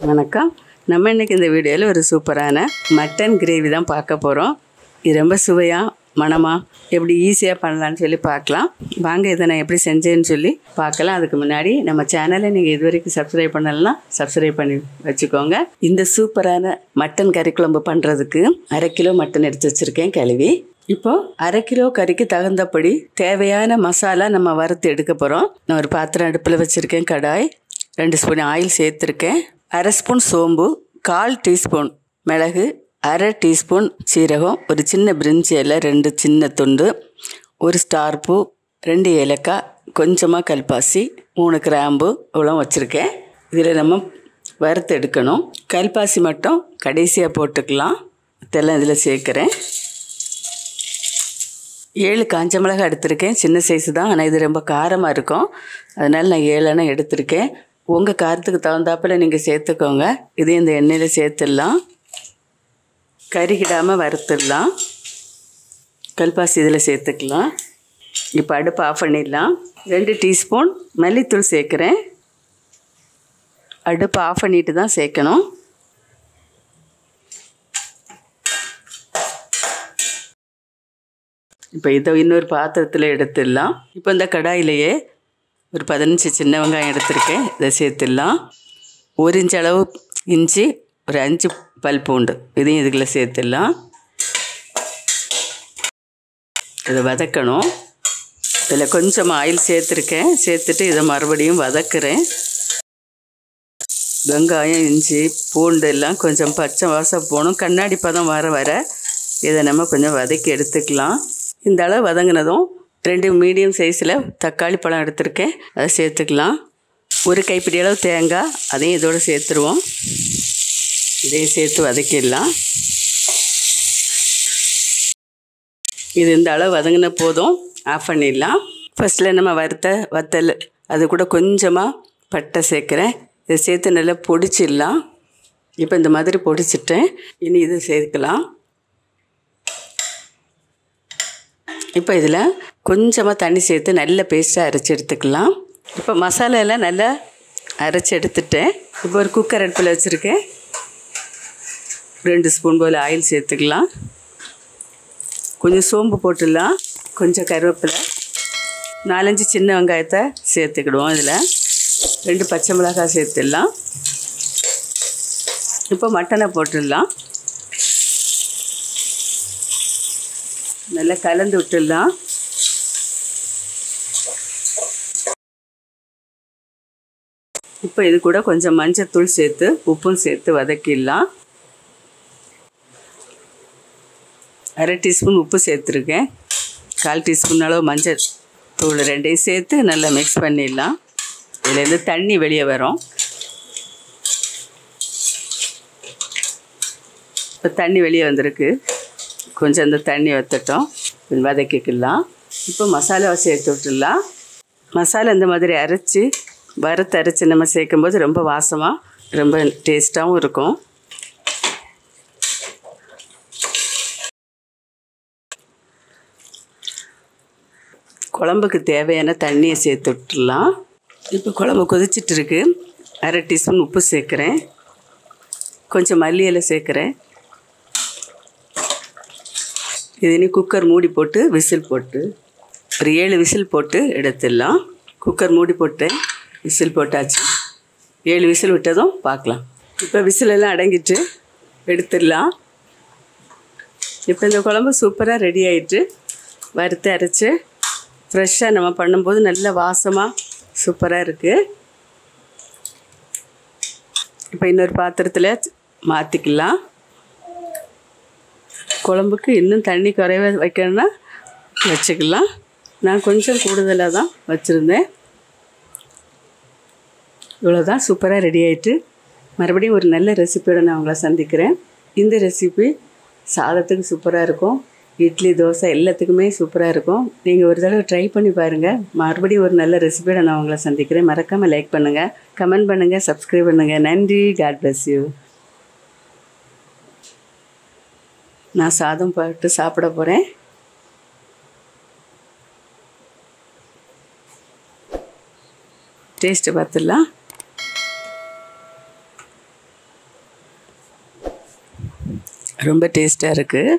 வணக்கம். நம்ம இன்னைக்கு இந்த வீடியோவில் ஒரு சூப்பரான மட்டன் கிரேவி தான் பார்க்க போகிறோம். இது ரொம்ப சுவையாக மணமாக எப்படி ஈஸியாக பண்ணலான்னு சொல்லி பார்க்கலாம். வாங்க இதை நான் எப்படி செஞ்சேன்னு சொல்லி பார்க்கலாம். அதுக்கு முன்னாடி நம்ம சேனலை நீங்கள் இது வரைக்கும் சப்ஸ்கிரைப் பண்ணலாம், சப்ஸ்கிரைப் பண்ணி வச்சுக்கோங்க. இந்த சூப்பரான மட்டன் கறி குழம்பு பண்ணுறதுக்கு 1/2 கிலோ மட்டன் எடுத்து வச்சுருக்கேன் கழுவி. இப்போது 1/2 கிலோ கறிக்கு தகுந்தபடி தேவையான மசாலா நம்ம வறுத்து எடுக்க போகிறோம். நான் ஒரு பாத்திரம் அடுப்பில் வச்சுருக்கேன். கடாய், 2 ஸ்பூன் ஆயில் சேர்த்துருக்கேன். 1/2 ஸ்பூன் சோம்பு, 1/4 டீஸ்பூன் மிளகு, 1/2 டீஸ்பூன் சீரகம், ஒரு சின்ன பிரிஞ்சி இலை 2 சின்ன துண்டு, 1 ஸ்டார் பூ, 2 ஏலக்காய், கொஞ்சமாக கல்பாசி, 3 கிராம்பு இவ்வளோ வச்சுருக்கேன். இதில் நம்ம வறுத்து எடுக்கணும். கல்பாசி மட்டும் கடைசியாக போட்டுக்கலாம். இதெல்லாம் இதில் சேர்க்குறேன். 7 காஞ்ச மிளகாய் எடுத்திருக்கேன். சின்ன சைஸு தான், ஆனால் இது ரொம்ப காரமாக இருக்கும். அதனால் நான் 7 எடுத்திருக்கேன். உங்கள் காரத்துக்கு தகுந்தாப்பில் நீங்கள் சேர்த்துக்கோங்க. இதையும் இந்த எண்ணெயில் சேர்த்துடலாம். கறிக்கிடாமல் வறுத்துடலாம். கல்பாசி இதில் சேர்த்துக்கலாம். இப்போ அடுப்பு ஆஃப் பண்ணிடலாம். 2 டீஸ்பூன் மல்லித்தூள் சேர்க்குறேன். அடுப்பு ஆஃப் பண்ணிட்டு தான் சேர்க்கணும். இப்போ இதை இன்னொரு பாத்திரத்தில் எடுத்துடலாம். இப்போ இந்த கடாயிலேயே ஒரு 15 சின்ன வெங்காயம் எடுத்திருக்கேன். இதை சேர்த்துடலாம். 1 இன்ச் அளவு இஞ்சி, ஒரு 5 பல் பூண்டு இதையும் இதுக்குள்ளே சேர்த்துடலாம். இதை வதக்கணும். இதில் கொஞ்சம் ஆயில் சேர்த்துருக்கேன். சேர்த்துட்டு இதை மறுபடியும் வதக்குறேன். வெங்காயம், இஞ்சி, பூண்டு எல்லாம் கொஞ்சம் பச்சை வாசம் போகணும். கண்ணாடி பதம் வர வர இதை நம்ம கொஞ்சம் வதக்கி எடுத்துக்கலாம். இந்த அளவு வதங்கினதும் 2 மீடியம் சைஸில் தக்காளி பழம் எடுத்திருக்கேன். அதை சேர்த்துக்கலாம். 1 கைப்பிடி அளவு தேங்காய், அதையும் இதோடு சேர்த்துருவோம். இதையும் சேர்த்து வதக்கிடலாம். இது இந்த அளவு வதங்கின போதும் ஆஃப் பண்ணிடலாம். ஃபஸ்ட்டில் நம்ம வத்தல் அது கூட கொஞ்சமாக பட்டை சேர்க்குறேன். இதை சேர்த்து நல்லா பொடிச்சிடலாம். இப்போ இந்த மாதிரி பொடிச்சிட்டேன். இனி இது சேர்க்கலாம். இப்போ இதில் கொஞ்சமாக தண்ணி சேர்த்து நல்ல பேஸ்ட்டாக அரைச்சி எடுத்துக்கலாம். இப்போ மசாலா எல்லாம் நல்லா அரைச்சி எடுத்துட்டேன். இப்போ ஒரு குக்கர் அடுப்பில் வச்சுருக்கேன். 2 ஸ்பூன் போல் ஆயில் சேர்த்துக்கலாம். கொஞ்சம் சோம்பு போட்டுடலாம். கொஞ்சம் கருவேப்பிலை, 4-5 சின்ன வெங்காயத்தை சேர்த்துக்கிடுவோம். இதில் 2 பச்சை மிளகாய் சேர்த்துடலாம். இப்போ மட்டனை போட்டுடலாம். நல்லா கலந்து விட்டுடலாம். இப்போ இது கூட கொஞ்சம் மஞ்சத்தூள் சேர்த்து உப்பும் சேர்த்து வதக்கிடலாம். 1/2 டீஸ்பூன் உப்பு சேர்த்துருக்கேன். 1/4 டீஸ்பூன் அளவு மஞ்சள் தூள் 2ஐயும் சேர்த்து நல்லா மிக்ஸ் பண்ணிடலாம். இதுலேருந்து தண்ணி வெளியே வரும். இப்போ தண்ணி வெளியே வந்திருக்கு. கொஞ்சம் அந்த தண்ணி வற்றட்டும், வதக்கிக்கலாம். இப்போ மசாலாவை சேர்த்து விட்டுடலாம். மசாலா இந்த மாதிரி வறுத்து அரைச்சி நம்ம சேர்க்கும்போது ரொம்ப வாசமாக ரொம்ப டேஸ்ட்டாகவும் இருக்கும். குழம்புக்கு தேவையான தண்ணியை சேர்த்து விட்டுடலாம். இப்போ குழம்பு கொதிச்சிட்டு இருக்கு. 1/2 டீஸ்பூன் உப்பு சேர்க்குறேன். கொஞ்சம் மல்லி இலை சேர்க்குறேன். இது இனி குக்கர் மூடி போட்டு விசில் போட்டு ஒரு 7 விசில் போட்டு எடுத்துடலாம். குக்கர் மூடி போட்டு விசில் போட்டாச்சு. 7 விசில் விட்டதும் பார்க்கலாம். இப்போ விசிலெல்லாம் அடங்கிட்டு எடுத்துடலாம். இப்போ இந்த குழம்பு சூப்பராக ரெடி ஆகிட்டு வறுத்து அரைச்சி ஃப்ரெஷ்ஷாக நம்ம பண்ணும்போது நல்ல வாசமாக சூப்பராக இருக்குது. இப்போ இன்னொரு பாத்திரத்தில் மாற்றிக்கலாம். குழம்புக்கு இன்னும் தண்ணி குறைவாக வைக்கணும்னா வச்சுக்கலாம். நான் கொஞ்சம் கூடுதலாக தான் வச்சுருந்தேன். இவ்வளோதான், சூப்பராக ரெடி ஆகிட்டு. மறுபடியும் ஒரு நல்ல ரெசிபியோடு நான் உங்களை சந்திக்கிறேன். இந்த ரெசிபி சாதத்துக்கு சூப்பராக இருக்கும். இட்லி, தோசை எல்லாத்துக்குமே சூப்பராக இருக்கும். நீங்கள் ஒரு தடவை ட்ரை பண்ணி பாருங்கள். மறுபடியும் ஒரு நல்ல ரெசிபியோடு நான் உங்களை சந்திக்கிறேன். மறக்காமல் லைக் பண்ணுங்கள், கமெண்ட் பண்ணுங்கள், சப்ஸ்கிரைப் பண்ணுங்கள். நன்றி. God bless you. நான் சாதம் போட்டு சாப்பிட போகிறேன். டேஸ்ட்டு பார்த்துடலாம். ரொம்ப டேஸ்ட்டாக இருக்குது.